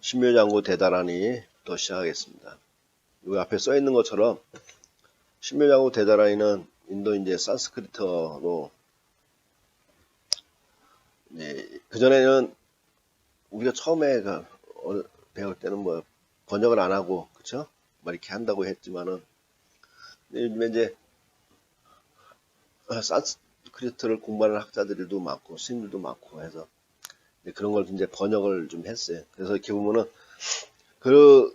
신묘장구 대다라니부터 시작하겠습니다. 여기 앞에 써 있는 것처럼 신묘장구 대다라니는 인도 이제 산스크리트어로 그 전에는 우리가 처음에 배울 때는 뭐 번역을 안 하고 그쵸? 막 이렇게 한다고 했지만은 요즘에 이제 산스크리트를 공부하는 학자들도 많고 스님들도 많고 해서 그런 걸 이제 번역을 좀 했어요. 그래서 이렇게 보면은 그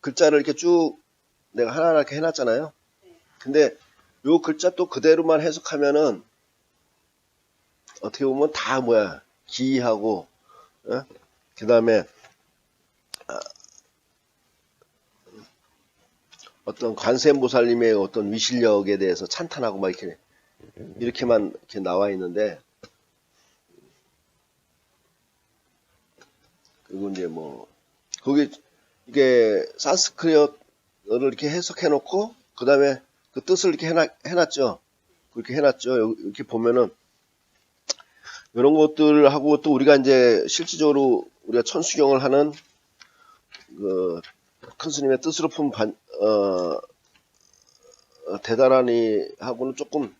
글자를 이렇게 쭉 내가 하나하나 이렇게 해놨잖아요. 근데 요 글자 또 그대로만 해석하면은 어떻게 보면 다 뭐야 기이하고 그 다음에 어떤 관세음보살님의 어떤 위실력에 대해서 찬탄하고 막 이렇게만 이렇게 나와 있는데, 그리고 이제 뭐 거기 이게 산스크리트어를 이렇게 해석해 놓고 그 다음에 그 뜻을 이렇게 해놨죠. 그렇게 해놨죠. 이렇게 보면은 이런 것들하고 또 우리가 이제 실질적으로 우리가 천수경을 하는 그 큰 스님의 뜻으로 푼 대다라니 하고는 조금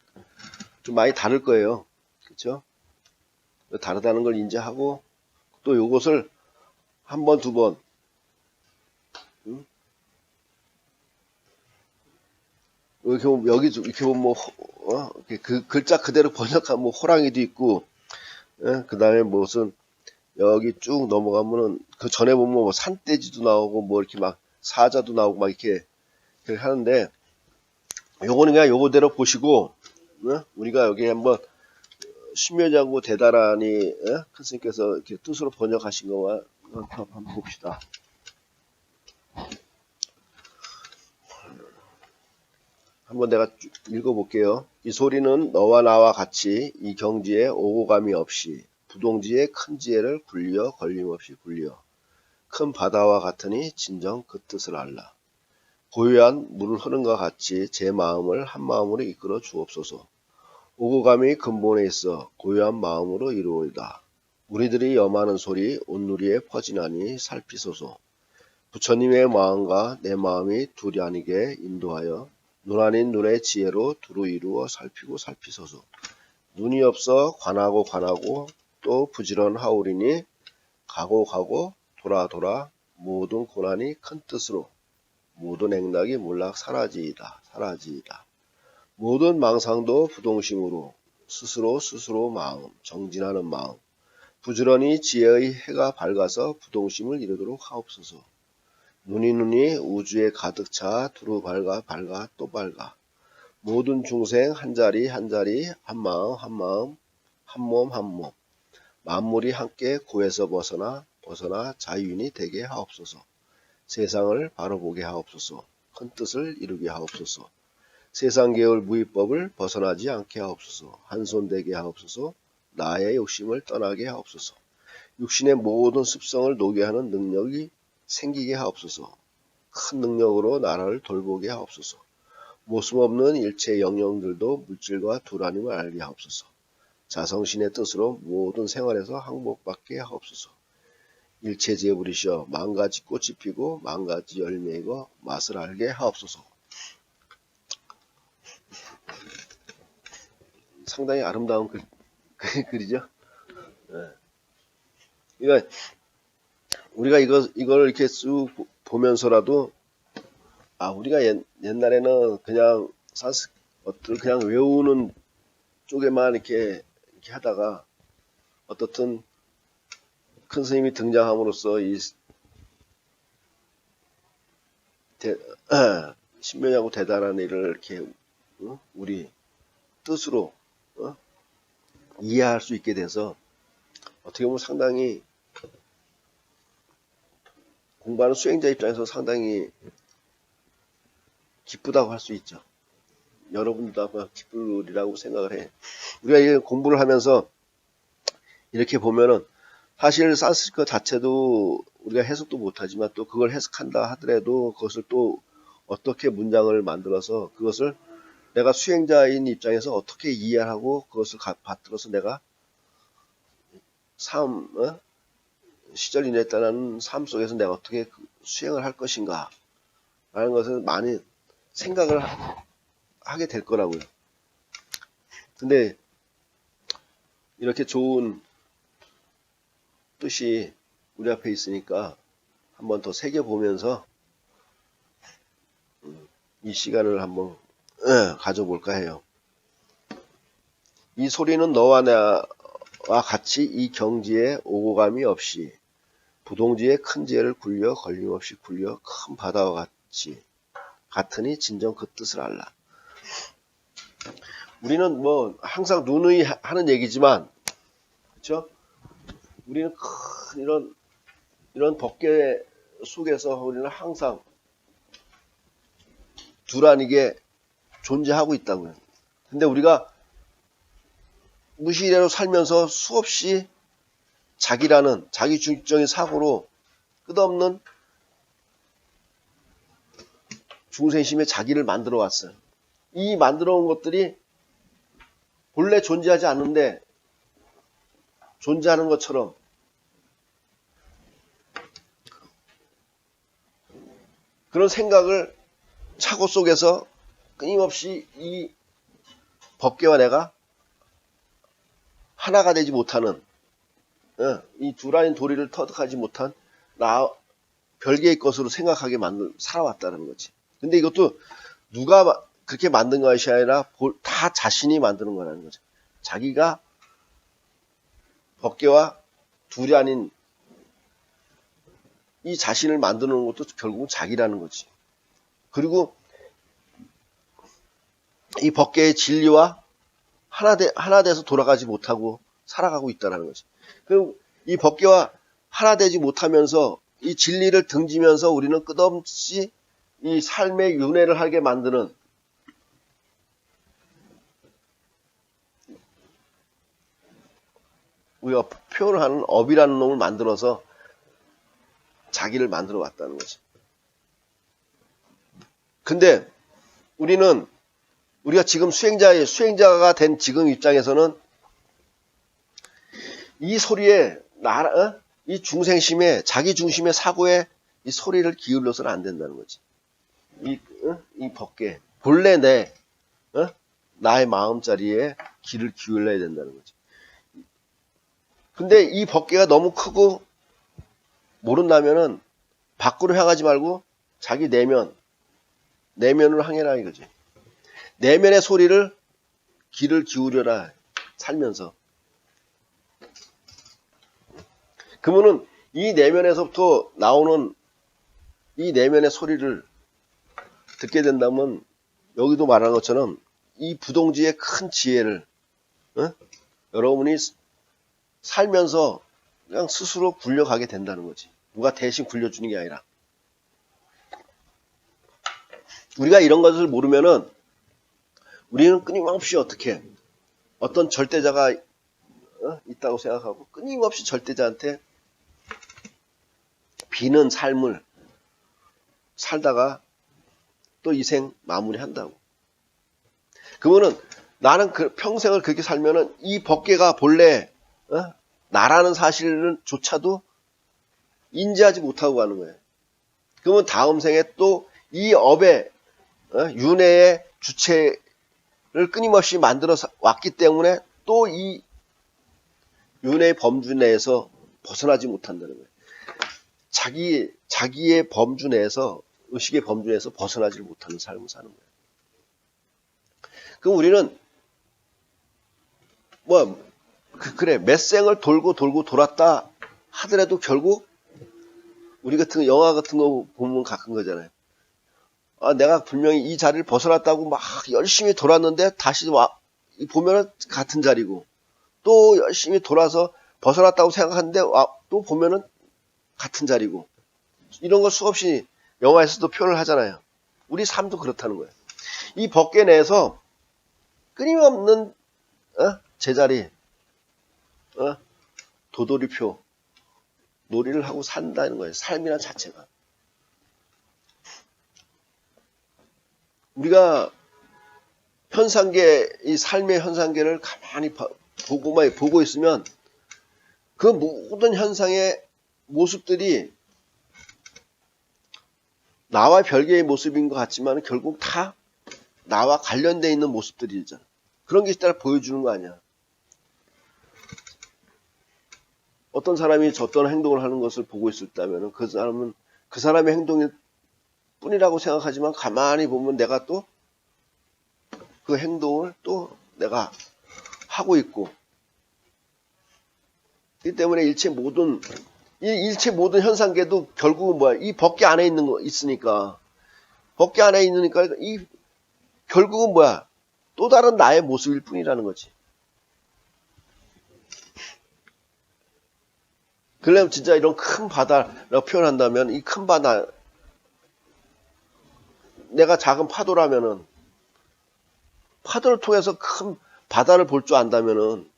좀 많이 다를 거예요. 그렇죠? 다르다는 걸 인지하고 또 요것을 한 번, 두 번 이렇게 보면 뭐 그 글자 그대로 번역하면 뭐 호랑이도 있고 그 다음에 무슨 여기 쭉 넘어가면은 그 전에 보면 뭐 산돼지도 나오고 뭐 이렇게 막 사자도 나오고 막 이렇게 하는데 요거는 그냥 요거대로 보시고 우리가 여기 한번 신묘장구 대다라니 큰 스님께서 이렇게 뜻으로 번역하신 거와 한번 봅시다. 한번 내가 읽어볼게요. 이 소리는 너와 나와 같이 이 경지에 오고감이 없이 부동지에 큰 지혜를 굴려 걸림없이 굴려 큰 바다와 같으니 진정 그 뜻을 알라. 고요한 물 흐름과 같이 제 마음을 한 마음으로 이끌어 주옵소서. 오고감이 근본에 있어 고요한 마음으로 이루어이다. 우리들이 염하는 소리 온누리에 퍼지나니 살피소서. 부처님의 마음과 내 마음이 둘이 아니게 인도하여 눈 아닌 눈의 지혜로 두루 이루어 살피고 살피소서. 눈이 없어 관하고 관하고 또 부지런하오리니 가고 가고 돌아 돌아 모든 고난이 큰 뜻으로 모든 행락이 몰락 사라지이다. 사라지이다. 모든 망상도 부동심으로 스스로 마음 정진하는 마음 부지런히 지혜의 해가 밝아서 부동심을 이루도록 하옵소서. 눈이 우주에 가득 차 두루 밝아 또 밝아 모든 중생 한자리 한 마음 한 몸 만물이 함께 고에서 벗어나 자유인이 되게 하옵소서. 세상을 바로 보게 하옵소서. 큰 뜻을 이루게 하옵소서. 세상 계열 무위법을 벗어나지 않게 하옵소서. 한손 되게 하옵소서. 나의 욕심을 떠나게 하옵소서. 육신의 모든 습성을 녹게 하는 능력이 생기게 하옵소서. 큰 능력으로 나라를 돌보게 하옵소서. 모습 없는 일체 영령들도 물질과 두라님을 알게 하옵소서. 자성신의 뜻으로 모든 생활에서 항복받게 하옵소서. 일체지에 부리셔 만가지 꽃이 피고 만가지 열매이고 맛을 알게 하옵소서. 상당히 아름다운 글이죠. 그러니까 우리가 이걸 이렇게 쭉 보면서라도 우리가 옛날에는 그냥 그냥 외우는 쪽에만 이렇게 하다가 어떻든 큰 스님이 등장함으로써 이 신묘장구 대다라니를 이렇게 우리 뜻으로 이해할 수 있게 돼서 어떻게 보면 상당히 공부하는 수행자 입장에서 상당히 기쁘다고 할 수 있죠. 여러분도 아마 기쁘리라고 생각을 해. 우리가 이 공부를 하면서 이렇게 보면은 사실 산스크리트 자체도 우리가 해석도 못하지만 또 그걸 해석한다 하더라도 그것을 또 어떻게 문장을 만들어서 그것을 내가 수행자인 입장에서 어떻게 이해하고 그것을 받들어서 내가 시절 이냈다는 삶 속에서 내가 어떻게 수행을 할 것인가 라는 것을 많이 생각을 하게 될 거라고요. 근데 이렇게 좋은 뜻이 우리 앞에 있으니까 한번 더 새겨보면서 이 시간을 한번 가져볼까 해요. 이 소리는 너와 나와 같이 이 경지에 오고 감이 없이 부동지에 큰 지혜를 굴려 걸림없이 굴려 큰 바다와 같으니 진정 그 뜻을 알라. 우리는 뭐 항상 누누이 하는 얘기지만, 그렇죠? 우리는 큰 이런 법계 속에서 우리는 항상 둘 아니게 존재하고 있다고요. 근데 우리가 무시대로 살면서 수없이 자기라는 자기 중립적인 사고로 끝없는 중생심의 자기를 만들어 왔어요. 이 만들어 온 것들이 본래 존재하지 않는데 존재하는 것처럼 그런 생각을 착오 속에서 끊임없이 이 법계와 내가 하나가 되지 못하는 이 두 라인 도리를 터득하지 못한 나 별개의 것으로 생각하게 살아왔다는 거지. 근데 이것도 누가 그렇게 만든 것이 아니라 다 자신이 만드는 거라는 거죠. 자기가 법계와 둘이 아닌 이 자신을 만드는 것도 결국은 자기라는 거지. 그리고 이 법계의 진리와 하나 돼서 돌아가지 못하고 살아가고 있다는 거지. 그럼 이 법계와 하나 되지 못하면서 이 진리를 등지면서 우리는 끝없이 이 삶의 윤회를 하게 만드는 우리가 표현을 하는 업이라는 놈을 만들어서 자기를 만들어 왔다는 거지. 근데 우리가 지금 수행자가 된 지금 입장에서는 이 소리에 이 중생심에 자기 중심의 사고에 이 소리를 기울여서는 안 된다는 거지. 이 법계 본래 나의 마음자리에 귀를 기울여야 된다는 거지. 근데 이 법계가 너무 크고 모른다면은 밖으로 향하지 말고 자기 내면으로 향해라 이거지. 내면의 소리를 귀를 기울여라 살면서. 그러면은 이 내면에서부터 나오는 이 내면의 소리를 듣게 된다면 여기도 말한 것처럼 이 부동지의 큰 지혜를 여러분이 살면서 그냥 스스로 굴려가게 된다는 거지. 누가 대신 굴려주는 게 아니라. 우리가 이런 것을 모르면은 우리는 끊임없이 어떤 절대자가 있다고 생각하고 끊임없이 절대자한테 비는 삶을 살다가 또 이생 마무리한다고. 그러면은 나는 평생을 그렇게 살면은 이 법계가 본래 나라는 사실은 조차도 인지하지 못하고 가는 거예요. 그러면 다음 생에 또 이 업의 윤회의 주체를 끊임없이 만들어 왔기 때문에 또 이 윤회의 범주 내에서 벗어나지 못한다는 거예요. 자기의 범주 내에서 의식의 범주 내에서 벗어나지 못하는 삶을 사는 거예요. 그럼 우리는 그래 몇 생을 돌고 돌았다 하더라도 결국 우리 같은 영화 같은 거 보면 가끔 거잖아요. 내가 분명히 이 자리를 벗어났다고 막 열심히 돌았는데 다시 보면은 같은 자리고 또 열심히 돌아서 벗어났다고 생각하는데 또 보면은 같은 자리고 이런 걸 수없이 영화에서도 표현을 하잖아요. 우리 삶도 그렇다는 거예요. 이 법계 내에서 끊임없는 제자리 도돌이표 놀이를 하고 산다는 거예요. 삶이란 자체가. 우리가 이 삶의 현상계를 가만히 보고 있으면 그 모든 현상에 모습들이 나와 별개의 모습인 것 같지만 결국 다 나와 관련되어 있는 모습들이잖아. 그런 게 있다라 보여주는 거 아니야. 어떤 사람이 어떤 행동을 하는 것을 보고 있었다면 그 사람은 그 사람의 행동일 뿐이라고 생각하지만 가만히 보면 내가 또 그 행동을 또 내가 하고 있고, 이 때문에 일체 모든 현상계도 결국은 뭐야? 이 법계 안에 있는 거 있으니까, 법계 안에 있으니까 이 결국은 뭐야? 또 다른 나의 모습일 뿐이라는 거지. 그러려면 진짜 이런 큰 바다라고 표현한다면 이 큰 바다, 내가 작은 파도라면은 파도를 통해서 큰 바다를 볼 줄 안다면은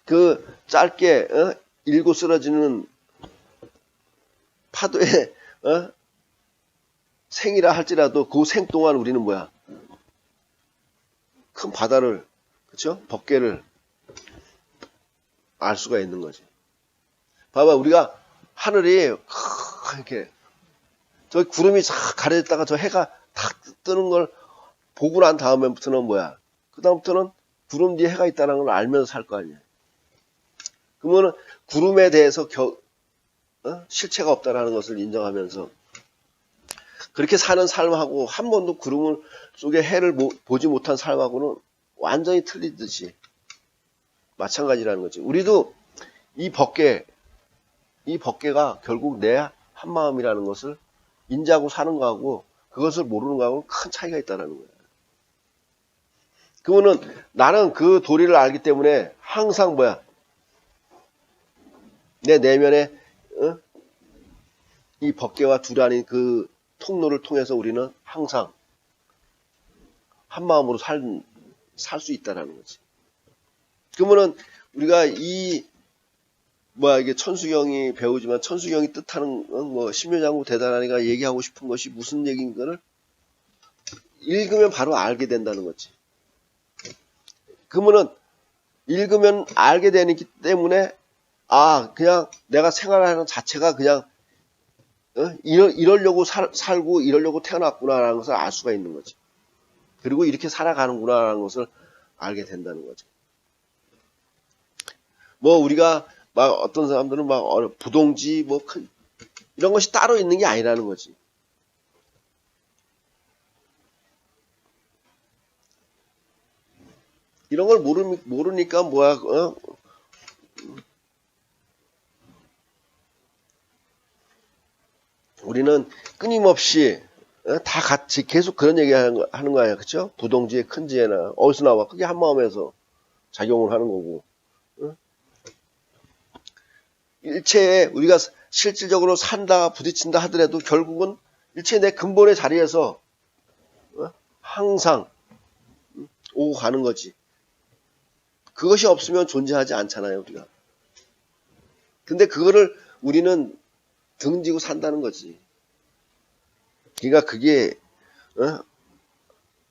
그 짧게 일고 쓰러지는 파도의 생이라 할지라도 그 생 동안 우리는 뭐야? 큰 바다를, 그쵸? 법계를 알 수가 있는 거지. 봐봐, 우리가 하늘이 이렇게 저 구름이 싹 가려졌다가 저 해가 탁 뜨는 걸 보고 난 다음부터는 뭐야? 그 다음부터는 구름 뒤에 해가 있다는 걸 알면서 살 거 아니야. 그러면은 구름에 대해서 실체가 없다라는 것을 인정하면서 그렇게 사는 삶하고 한 번도 구름 속에 해를 보지 못한 삶하고는 완전히 틀리듯이 마찬가지라는 거지. 우리도 이 법계가 결국 내 한마음이라는 것을 인지하고 사는 거하고 그것을 모르는 거하고는 큰 차이가 있다는 거야. 그러면은 나는 그 도리를 알기 때문에 항상 뭐야? 내 내면에 이 법계와 두라는 그 통로를 통해서 우리는 항상 한 마음으로 살 수 있다라는 거지. 그러면은 우리가 이게 천수경이 배우지만 천수경이 뜻하는 심묘장구 대단하니가 얘기하고 싶은 것이 무슨 얘기인가를 읽으면 바로 알게 된다는 거지. 그러면은 읽으면 알게 되기 때문에 그냥 내가 생활하는 자체가 그냥 이러려고 살고 이러려고 태어났구나라는 것을 알 수가 있는 거지. 그리고 이렇게 살아가는구나라는 것을 알게 된다는 거지. 우리가 어떤 사람들은 부동지 이런 것이 따로 있는 게 아니라는 거지. 이런 걸 모르니까 우리는 끊임없이 다 같이 계속 그런 얘기 하는 거 아니야. 그쵸? 부동지에 큰지에나 어디서 나와? 그게 한 마음에서 작용을 하는 거고. 일체에 우리가 실질적으로 산다 부딪힌다 하더라도 결국은 일체 내 근본의 자리에서 항상 오고 가는 거지. 그것이 없으면 존재하지 않잖아요, 우리가. 근데 그거를 우리는 등지고 산다는 거지. 그러니까 그게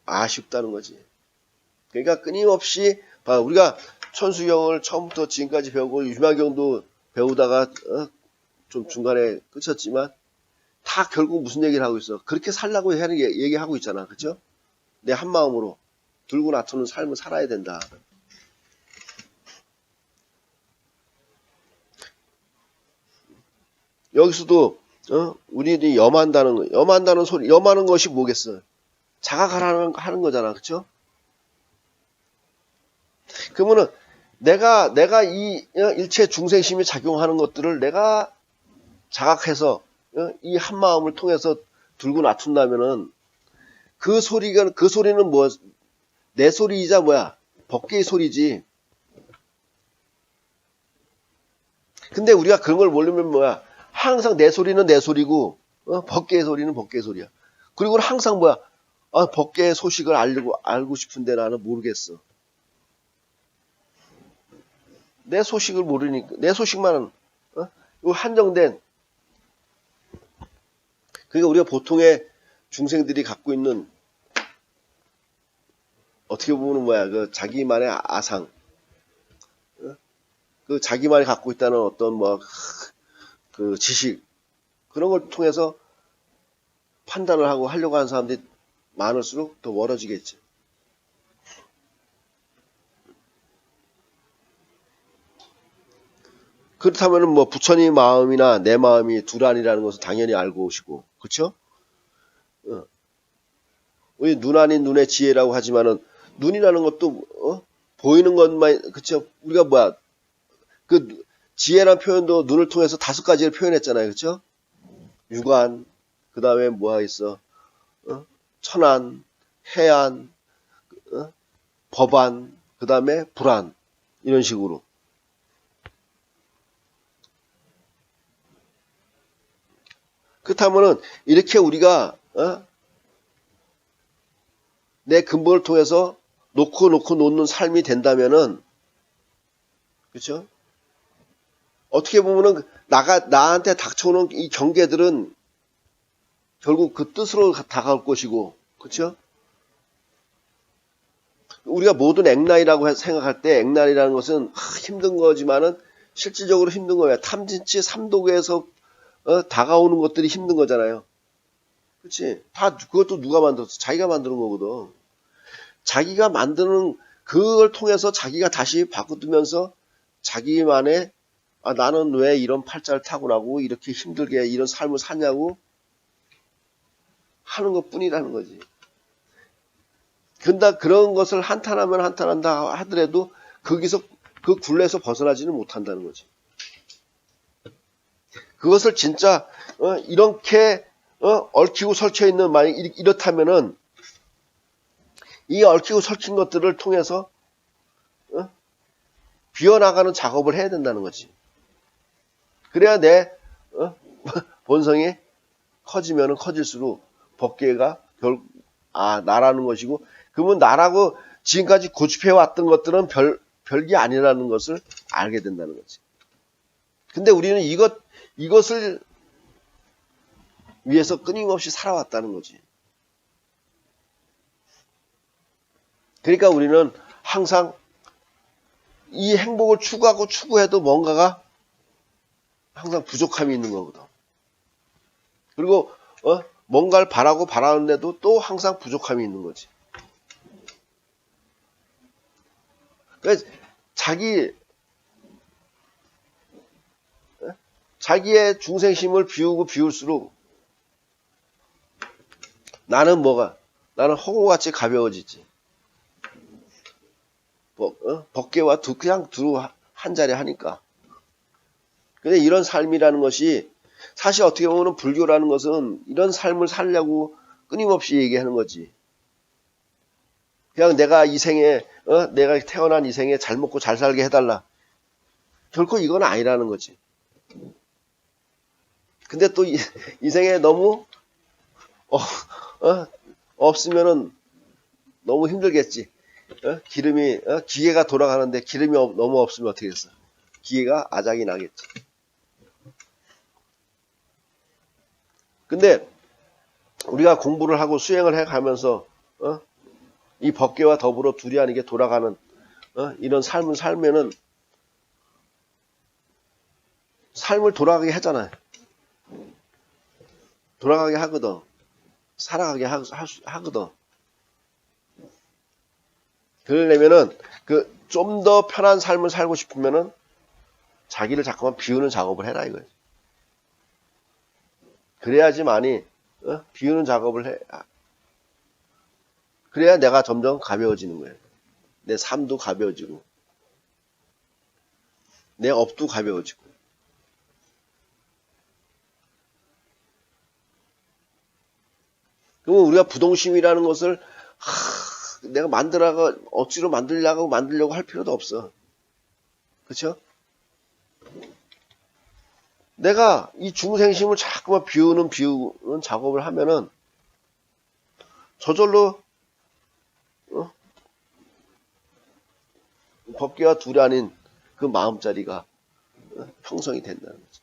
아쉽다는 거지. 그러니까 끊임없이 우리가 천수경을 처음부터 지금까지 배우고 유마경도 배우다가 좀 중간에 끝쳤지만 다 결국 무슨 얘기를 하고 있어? 그렇게 살라고 얘기하고 있잖아. 그죠? 내 한마음으로 들고 나서는 삶을 살아야 된다. 여기서도 우리들이 염한다는 소리, 염하는 것이 뭐겠어? 자각하라는 하는 거잖아. 그쵸? 그러면은 내가 이 일체 중생심이 작용하는 것들을 내가 자각해서 이 한마음을 통해서 들고 놔둔다면은 그 소리는 내 소리이자 법계의 소리지. 근데 우리가 그런 걸 모르면 항상 내 소리는 내 소리고 법계의 소리는 법계의 소리야. 그리고 항상 법계의 소식을 알고 싶은데 나는 모르겠어. 내 소식을 모르니까 내 소식만은 한정된. 그러니까 우리가 보통의 중생들이 갖고 있는 어떻게 보면 그 자기만의 아상, 그 자기만이 갖고 있다는 어떤 그 지식 그런 걸 통해서 판단을 하고 하려고 하는 사람들이 많을수록 더 멀어지겠지. 그렇다면은 뭐 부처님 마음이나 내 마음이 둘아니라는 것을 당연히 알고 오시고, 그렇죠? 우리 눈 아닌 눈의 지혜라고 하지만은 눈이라는 것도 보이는 것만, 그렇죠? 우리가 뭐야 그 지혜란 표현도 눈을 통해서 5가지를 표현했잖아요, 그렇죠? 유관, 그 다음에 뭐가 있어? 천안, 해안, 법안, 그 다음에 불안, 이런 식으로. 그렇다면은 이렇게 우리가 내 근본을 통해서 놓고 놓는 삶이 된다면은, 그렇죠? 어떻게 보면은 나한테 닥쳐오는 이 경계들은 결국 그 뜻으로 다가올 것이고, 그렇죠? 우리가 모든 액날이라고 생각할 때 액날이라는 것은 힘든 거지만은 실질적으로 힘든 거야. 탐진치 삼독에서 다가오는 것들이 힘든 거잖아요. 그렇지? 다 그것도 누가 만들었어? 자기가 만드는 거거든. 자기가 만드는 그걸 통해서 자기가 다시 바꾸면서 자기만의 나는 왜 이런 팔자를 타고나고 이렇게 힘들게 이런 삶을 사냐고 하는 것 뿐이라는 거지. 근데 그런 것을 한탄하면 한탄한다 하더라도 거기서 그 굴레에서 벗어나지는 못한다는 거지. 그것을 진짜 이렇게 얽히고 설쳐 있는 만약 이렇다면은 이 얽히고 설킨 것들을 통해서 비워나가는 작업을 해야 된다는 거지. 그래야 내 본성이 커지면은 커질수록 법계가 나라는 것이고, 그러면 나라고 지금까지 고집해왔던 것들은 별게 아니라는 것을 알게 된다는 거지. 근데 우리는 이것을 위해서 끊임없이 살아왔다는 거지. 그러니까 우리는 항상 이 행복을 추구하고 추구해도 뭔가가 항상 부족함이 있는 거거든. 그리고 뭔가를 바라는데도 또 항상 부족함이 있는 거지. 그러니까 자기의 중생심을 비울수록 나는 허공같이 가벼워지지. 법계와 그냥 두루 한 자리 하니까. 근데 이런 삶이라는 것이 사실 어떻게 보면 불교라는 것은 이런 삶을 살려고 끊임없이 얘기하는 거지. 그냥 내가 내가 태어난 이 생에 잘 먹고 잘 살게 해달라. 결코 이건 아니라는 거지. 근데 또 이 생에 너무 없으면은 너무 힘들겠지. 기계가 돌아가는데 기름이 너무 없으면 어떻게 됐어? 기계가 아작이 나겠지. 근데 우리가 공부를 하고 수행을 해가면서 이 법계와 더불어 두리안이게 돌아가는 이런 삶을 살면은 삶을 돌아가게 하잖아요. 돌아가게 하거든. 살아가게 하거든. 그러려면은 좀 더 편한 삶을 살고 싶으면은 자기를 자꾸만 비우는 작업을 해라 이거지. 그래야지만이 비우는 작업을 해. 그래야 내가 점점 가벼워지는 거예요. 내 삶도 가벼워지고 내 업도 가벼워지고. 그러면 우리가 부동심이라는 것을 내가 억지로 만들려고 할 필요도 없어. 그렇죠? 내가 이 중생심을 자꾸만 비우는 작업을 하면은 저절로 법계와 둘이 아닌 그 마음자리가 형성이 된다는 거죠.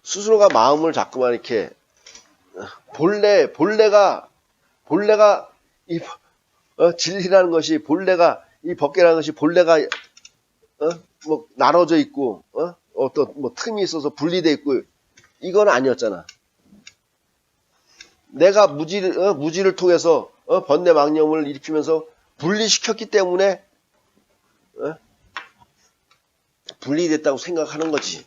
스스로가 마음을 자꾸만 이렇게 본래가 진리라는 것이 본래가, 이 법계라는 것이 본래가 뭐 나눠져 있고 어떤 뭐 틈이 있어서 분리돼 있고 이건 아니었잖아. 내가 무지를 통해서 번뇌망념을 일으키면서 분리시켰기 때문에 분리됐다고 생각하는 거지.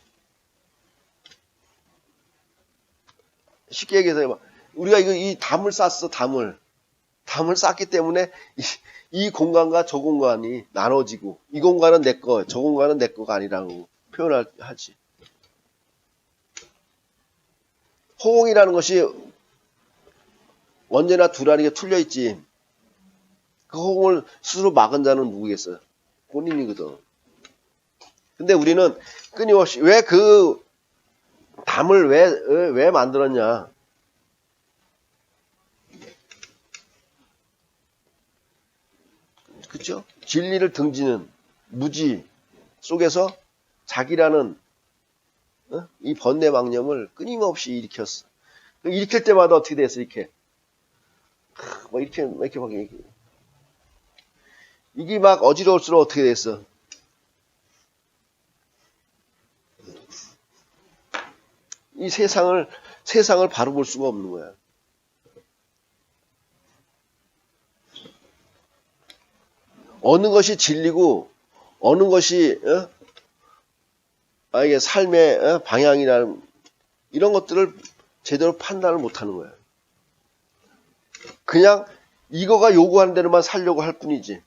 쉽게 얘기해서 우리가 이 담을 쌌어. 담을 쌌기 때문에 이 공간과 저 공간이 나눠지고 이 공간은 내 거, 저 공간은 내 거가 아니라고 표현하지. 호응이라는 것이 언제나 두라리가 툴려있지. 그 호응을 스스로 막은 자는 누구겠어요? 본인이거든. 근데 우리는 끊임없이 왜 그 담을 왜 만들었냐? 그쵸? 진리를 등지는 무지 속에서 자기라는 이 번뇌망념을 끊임없이 일으켰어. 일으킬 때마다 어떻게 됐어? 이렇게 막 이게 막 어지러울수록 어떻게 됐어? 이 세상을 바로 볼 수가 없는 거야. 어느 것이 진리고 어느 것이 이게 삶의 방향이라는 이런 것들을 제대로 판단을 못하는 거야. 그냥 이거가 요구하는 대로만 살려고 할 뿐이지.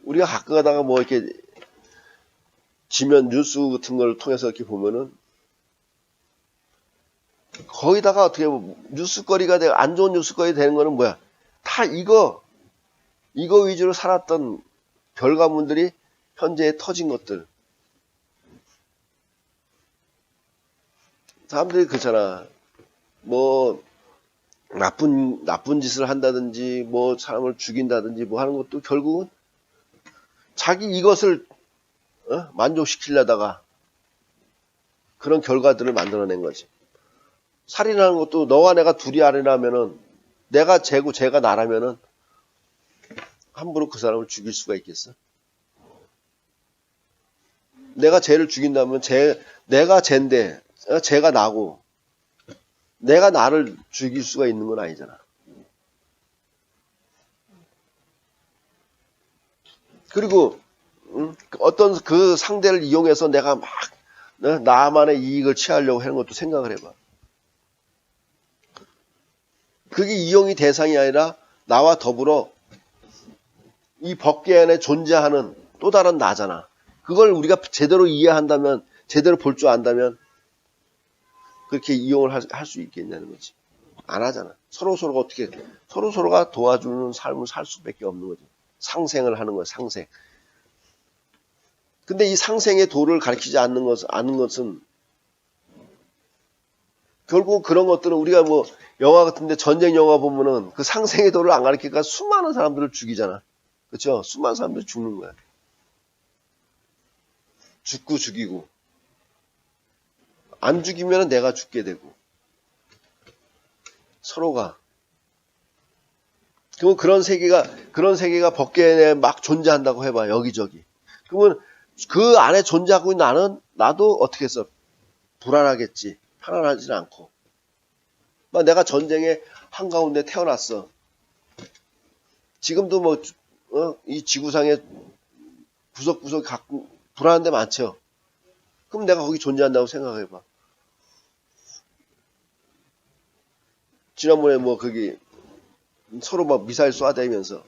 우리가 가끔 가다가 뭐 이렇게 지면 뉴스 같은 걸 통해서 이렇게 보면은 거기다가 어떻게 보면 뉴스거리가 되고 안 좋은 뉴스거리 되는 거는 뭐야? 다 이거 위주로 살았던 결과물들이 현재 터진 것들. 사람들이 그렇잖아. 뭐 나쁜 짓을 한다든지 뭐 사람을 죽인다든지 뭐 하는 것도 결국은 자기 이것을 만족시키려다가 그런 결과들을 만들어낸 거지. 살인하는 것도 너와 내가 둘이 아니라면은 내가 쟤고 쟤가 나라면은 함부로 그 사람을 죽일 수가 있겠어? 내가 쟤를 죽인다면 내가 쟤인데 쟤가 나고 내가 나를 죽일 수가 있는 건 아니잖아. 그리고 어떤 그 상대를 이용해서 내가 막 나만의 이익을 취하려고 하는 것도 생각을 해봐. 그게 이용이 대상이 아니라 나와 더불어 이 법계 안에 존재하는 또 다른 나잖아. 그걸 우리가 제대로 이해한다면, 제대로 볼 줄 안다면 그렇게 이용을 할 수 있겠냐는 거지. 안 하잖아. 서로가 어떻게 서로가 도와주는 삶을 살 수밖에 없는 거지. 상생을 하는 거야. 상생. 근데 이 상생의 도를 가르치지 않는 것은 결국 그런 것들은 우리가 뭐 영화 같은데 전쟁 영화 보면은 그 상생의 도를 안 가르치니까 수많은 사람들을 죽이잖아. 그렇죠? 수많은 사람들이 죽는 거야. 죽고 죽이고 안 죽이면 내가 죽게 되고 서로가 그러면 그런 세계가 법계 내에 막 존재한다고 해봐. 여기저기. 그러면 그 안에 존재하고 있는 나도 어떻게 해서 불안하겠지. 편안하지는 않고. 막 내가 전쟁의 한가운데 태어났어. 지금도 뭐 이 지구상에 구석구석 갖고 불안한 데 많죠. 그럼 내가 거기 존재한다고 생각해봐. 지난번에 뭐 거기 서로 막 미사일 쏴대면서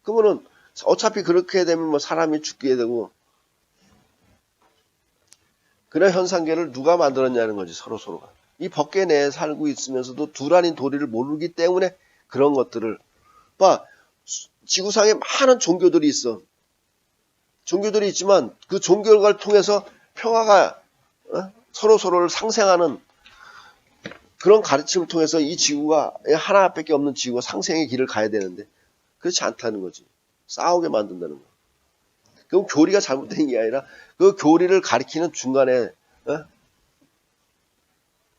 그러면은 어차피 그렇게 되면 뭐 사람이 죽게 되고 그런 현상계를 누가 만들었냐는 거지. 서로가. 이 법계 내에 살고 있으면서도 둘 아닌 도리를 모르기 때문에 그런 것들을 봐. 지구상에 많은 종교들이 있어. 종교들이 있지만 그 종교를 통해서 평화가 서로를 상생하는 그런 가르침을 통해서 이 지구가 하나밖에 없는 지구가 상생의 길을 가야 되는데 그렇지 않다는 거지. 싸우게 만든다는 거. 그럼 교리가 잘못된 게 아니라 그 교리를 가리키는 중간에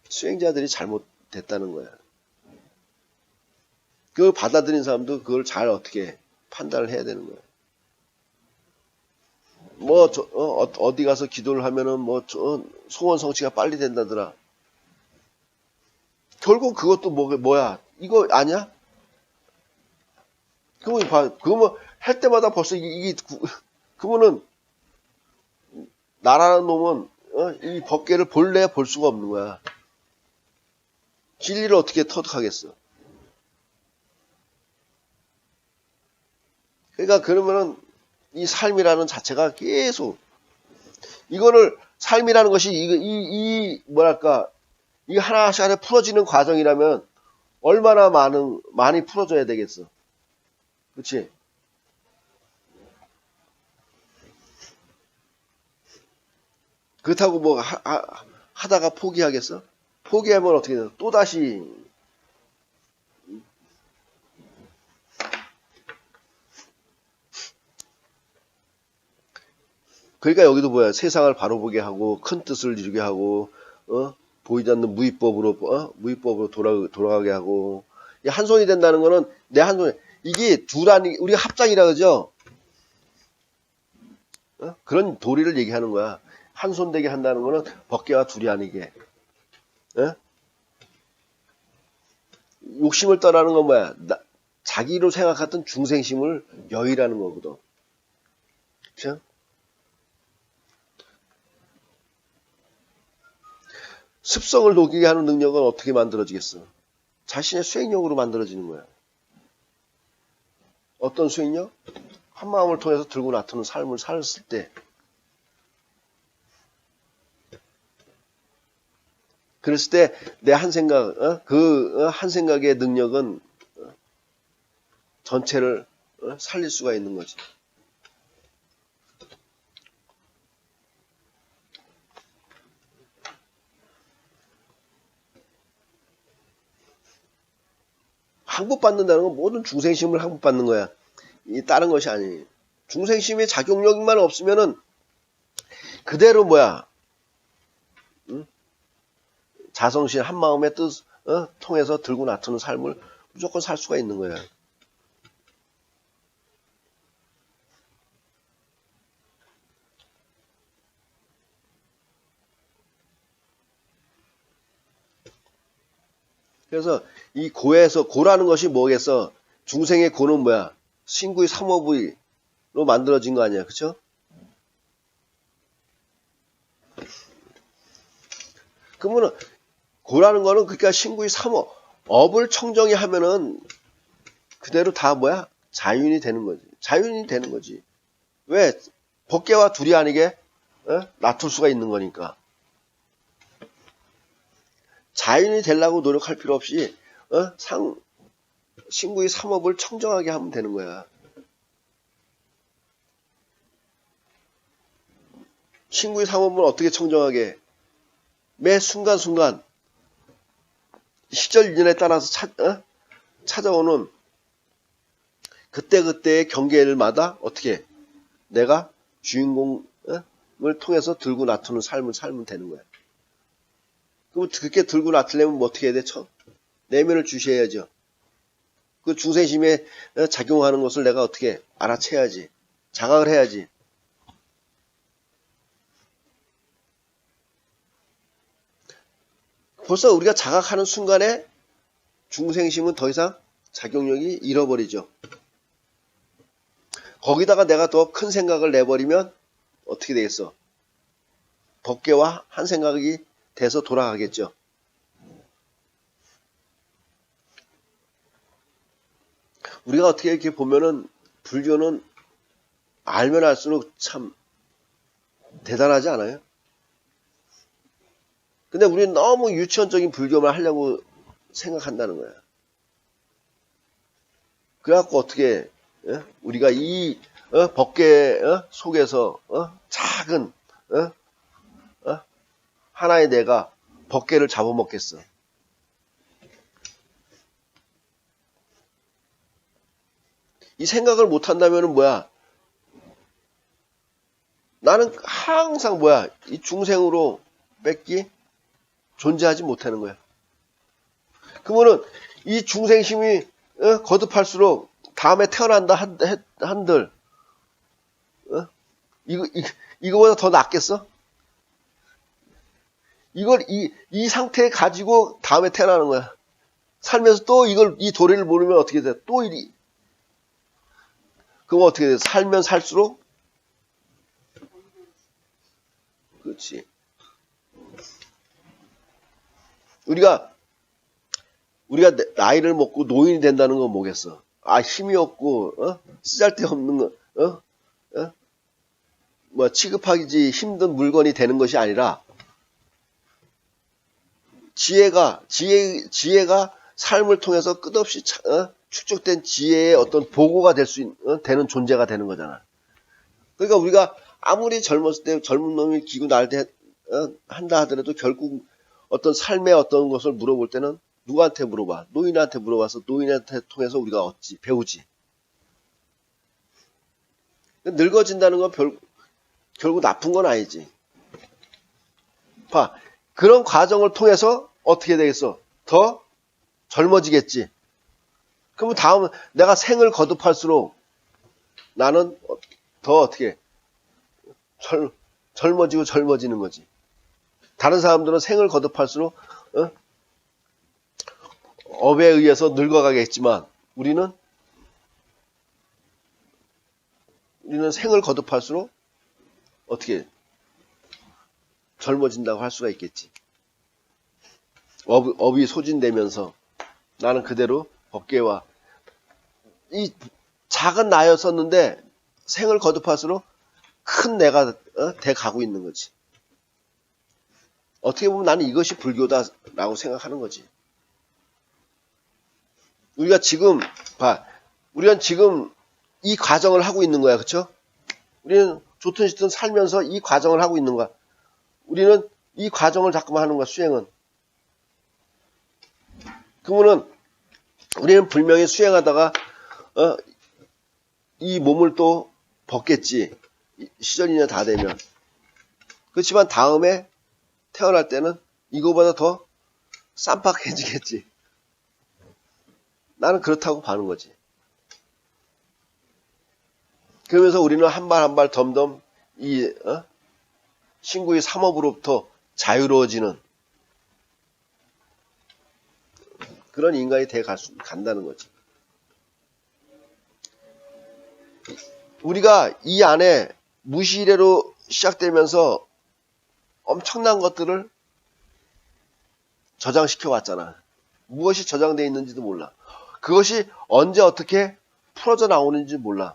수행자들이 잘못됐다는 거야. 그걸 받아들인 사람도 그걸 잘 어떻게 판단을 해야 되는 거야. 뭐, 어디 가서 기도를 하면은 뭐, 소원 성취가 빨리 된다더라. 결국 그것도 뭐야? 이거 아니야? 그거 뭐, 할 때마다 벌써 그거는, 나라는 놈은, 이 법계를 볼래 볼 수가 없는 거야. 진리를 어떻게 터득하겠어? 그러니까 그러면은, 이 삶이라는 자체가 계속, 이거를, 삶이라는 것이, 뭐랄까, 이 하나씩 하나 풀어지는 과정이라면, 얼마나 많이 풀어져야 되겠어. 그치? 그렇다고 뭐, 하다가 포기하겠어? 포기하면 어떻게 돼? 또다시, 그러니까 여기도 뭐야? 세상을 바로 보게 하고, 큰 뜻을 이루게 하고, 보이지 않는 무위법으로 돌아가게 하고, 이 한 손이 된다는 거는, 내 한 손이, 이게 우리가 합장이라 그러죠? 그런 도리를 얘기하는 거야. 한 손 되게 한다는 거는 법계와 둘이 아니게. 욕심을 떠나는 건 뭐야? 자기로 생각했던 중생심을 여의라는 거거든. 그쵸? 습성을 녹이게 하는 능력은 어떻게 만들어지겠어? 자신의 수행력으로 만들어지는 거야. 어떤 수행력? 한 마음을 통해서 들고 나타는 삶을 살았을 때, 그랬을 때 내 한 생각, 한 생각의 능력은 전체를 살릴 수가 있는 거지. 항복받는다는 건 모든 중생심을 항복받는 거야. 이 다른 것이 아니에요. 중생심의 작용력만 없으면은 그대로 뭐야? 자성신 한 마음의 뜻 통해서 들고 나타는 삶을 무조건 살 수가 있는 거야. 그래서 이 고라는 것이 뭐겠어? 중생의 고는 뭐야? 신구의 삼어부위로 만들어진 거 아니야, 그쵸? 그러면은 고라는 거는 그러니까 신구의 삼어 업을 청정히 하면은 그대로 다 뭐야? 자윤이 되는 거지. 자윤이 되는 거지. 왜? 법계와 둘이 아니게 놔둘 수가 있는 거니까. 자윤이 되려고 노력할 필요 없이 신구의 삼업을 청정하게 하면 되는 거야. 신구의 삼업은 어떻게 청정하게? 매 순간순간 시절 인연에 따라서 찾아오는 그때그때의 경계를마다 어떻게 내가 주인공을 통해서 들고 나타는 삶을 살면 되는 거야. 그럼 그렇게 들고 나타려면 뭐 어떻게 해야 돼? 내면을 주셔야죠. 그 중생심에 작용하는 것을 내가 어떻게 알아채야지. 자각을 해야지. 벌써 우리가 자각하는 순간에 중생심은 더 이상 작용력이 잃어버리죠. 거기다가 내가 더 큰 생각을 내버리면 어떻게 되겠어? 법계와 한 생각이 돼서 돌아가겠죠. 우리가 어떻게 이렇게 보면은 불교는 알면 알수록 참 대단하지 않아요? 근데 우리는 너무 유치원적인 불교만 하려고 생각한다는 거야. 그래갖고 어떻게 우리가 이 법계 속에서 작은 하나의 내가 법계를 잡아먹겠어. 이 생각을 못한다면은 뭐야? 나는 항상 뭐야? 이 중생으로 뺏기 존재하지 못하는 거야. 그러면은 이 중생심이 거듭할수록 다음에 태어난다 한들 이거보다 더 낫겠어? 이걸 이 상태 가지고 다음에 태어나는 거야. 살면서 또 이 도리를 모르면 어떻게 돼? 또 그럼 어떻게 돼? 살면 살수록 그렇지. 우리가 나이를 먹고 노인이 된다는 건 뭐겠어? 힘이 없고 쓰잘데없는 거 뭐 취급하기 힘든 물건이 되는 것이 아니라 지혜가 삶을 통해서 끝없이 축적된 지혜의 어떤 보고가 되는 존재가 되는 거잖아. 그러니까 우리가 아무리 젊었을 때 젊은 놈이 기고 날때 한다 하더라도 결국 어떤 삶의 어떤 것을 물어볼 때는 누구한테 물어봐? 노인한테 물어봐서 노인한테 통해서 우리가 배우지. 늙어진다는 건 결국 나쁜 건 아니지. 봐. 그런 과정을 통해서 어떻게 되겠어? 더 젊어지겠지. 그러면 다음 내가 생을 거듭할수록 나는 더 어떻게 젊어지는 거지. 다른 사람들은 생을 거듭할수록 업에 의해서 늙어가겠지만 우리는 생을 거듭할수록 어떻게 젊어진다고 할 수가 있겠지. 업이 소진되면서 나는 그대로 법계와 이 작은 나였었는데 생을 거듭할수록 큰 내가 돼 가고 있는 거지. 어떻게 보면 나는 이것이 불교다라고 생각하는 거지. 우리가 지금 이 과정을 하고 있는 거야, 그렇죠? 우리는 좋든 싫든 살면서 이 과정을 하고 있는 거야. 우리는 이 과정을 자꾸만 하는 거야, 수행은. 그러면은 우리는 분명히 수행하다가 이 몸을 또 벗겠지. 시절이냐 다 되면. 그렇지만 다음에 태어날 때는 이거보다 더 쌈박해지겠지. 나는 그렇다고 봐는 거지. 그러면서 우리는 한 발 한 발 덤덤 신구의 삼업으로부터 자유로워지는 그런 인간이 간다는 거지. 우리가 이 안에 무시례로 시작되면서 엄청난 것들을 저장시켜 왔잖아. 무엇이 저장되어 있는지도 몰라. 그것이 언제 어떻게 풀어져 나오는지 몰라.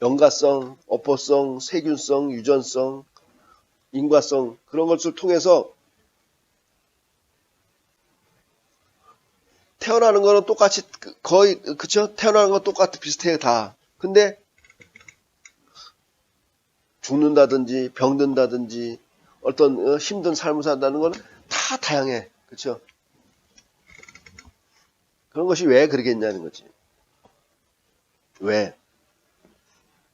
영가성, 업보성, 세균성, 유전성, 인과성 그런 것을 통해서 태어나는 거는 똑같이 거의 그쵸? 태어나는 건 똑같아 비슷해 다. 근데 죽는다든지 병든다든지 어떤 힘든 삶을 산다는 건 다 다양해. 그쵸? 그런 것이 왜 그러겠냐는 거지. 왜?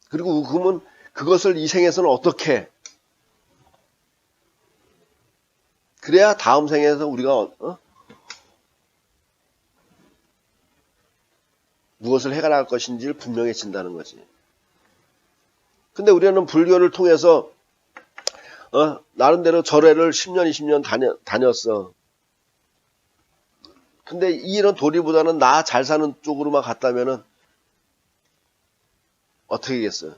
그리고 그러면 그것을 이 생에서는 어떻게 그래야 다음 생에서 우리가 무엇을 해가나갈 것인지를 분명해진다는 거지. 근데 우리는 불교를 통해서 나름대로 절에를 10년, 20년 다녔어. 근데 이런 도리보다는 나 잘 사는 쪽으로만 갔다면은 어떻게겠어요?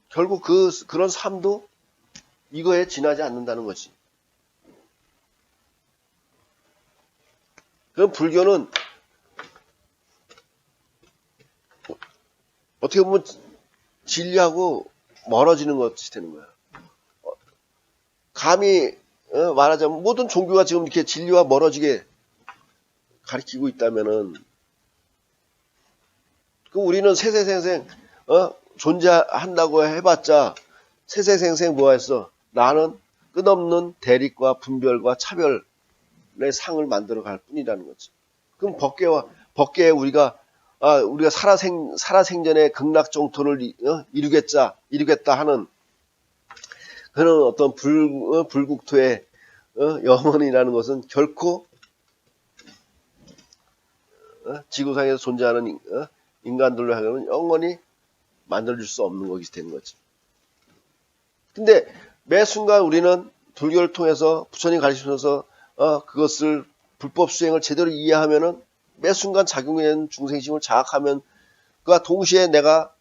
결국 그런 삶도 이거에 지나지 않는다는 거지. 그럼 불교는 어떻게 보면 진리하고 멀어지는 것이 되는 거야. 감히 말하자면 모든 종교가 지금 이렇게 진리와 멀어지게 가리키고 있다면은 그럼 우리는 세세생생 존재한다고 해봤자 세세생생 뭐가 있어? 나는 끝없는 대립과 분별과 차별의 상을 만들어 갈 뿐이라는 거지. 그럼 법계에 우리가 살아생전에 극락정토를 이루겠다 하는 그런 어떤 불국토의 염원이라는 것은 결코 지구상에서 존재하는 인간들로 하여금 영원히 만들어줄 수 없는 것이 되는 거지. 근데 매 순간 우리는 불교를 통해서 부처님 가르치면서 그것을 불법 수행을 제대로 이해하면은 매 순간 작용하는 중생심을 자각하면 그와 동시에 내가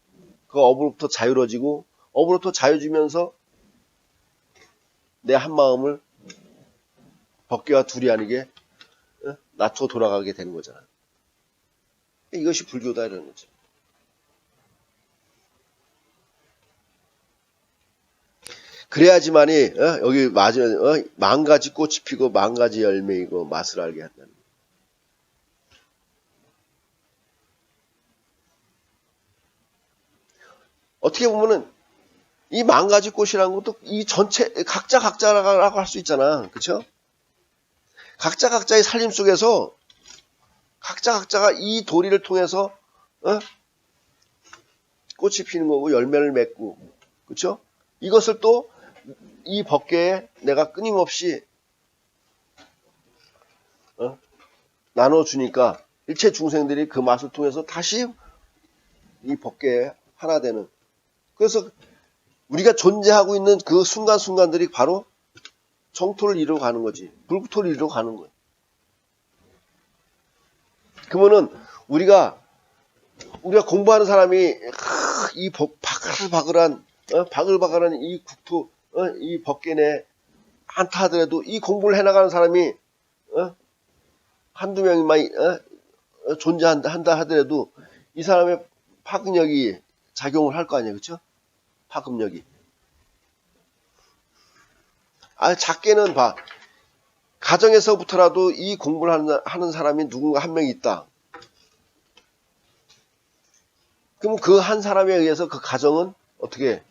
그 업으로부터 자유로워지고 업으로부터 자유지면서 내 한마음을 법계와 둘이 아니게 낮춰 돌아가게 되는 거잖아. 이것이 불교다 이러는 거죠. 그래야지만이 여기 맞으면 만 가지 꽃이 피고 만 가지 열매이고 맛을 알게 한다는 거예요. 어떻게 보면은 이 만 가지 꽃이라는 것도 이 전체 각자라고 할 수 있잖아. 그쵸? 각자의 살림 속에서 각자가 이 도리를 통해서 꽃이 피는 거고 열매를 맺고, 그쵸? 이것을 또 이 법계에 내가 끊임없이 나눠주니까 일체 중생들이 그 맛을 통해서 다시 이 법계에 하나 되는. 그래서 우리가 존재하고 있는 그 순간순간들이 바로 정토를 이루어 가는 거지. 불구토를 이루어 가는 거예요. 그러면은 우리가 공부하는 사람이 이 바글바글한 이 국토, 이 법계 내 한타 하더라도 이 공부를 해나가는 사람이 한두 명만 존재한다 하더라도 이 사람의 파급력이 작용을 할 거 아니에요. 그렇죠? 파급력이. 작게는 봐. 가정에서부터라도 이 공부를 하는 사람이 누군가 한 명 있다. 그럼 그 한 사람에 의해서 그 가정은 어떻게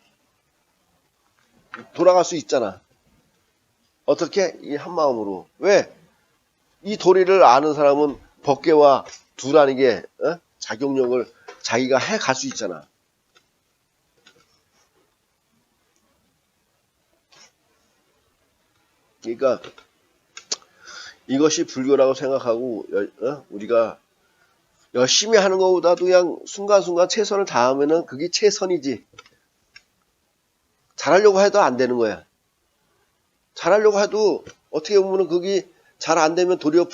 돌아갈 수 있잖아. 어떻게? 이 한마음으로. 왜? 이 도리를 아는 사람은 법계와 둘 아니게 작용력을 자기가 해갈 수 있잖아. 그러니까 이것이 불교라고 생각하고 우리가 열심히 하는 것보다도 그냥 순간순간 최선을 다하면은 그게 최선이지. 잘하려고 해도 안 되는 거야. 잘하려고 해도 어떻게 보면은 그게 잘 안 되면 도리어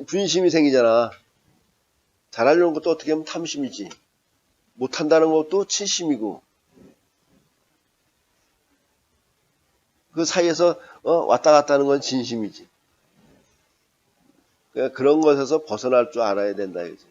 분심이 생기잖아. 잘하려는 것도 어떻게 보면 탐심이지. 못한다는 것도 친심이고. 그 사이에서 왔다 갔다 하는 건 진심이지. 그러니까 그런 것에서 벗어날 줄 알아야 된다 이거지.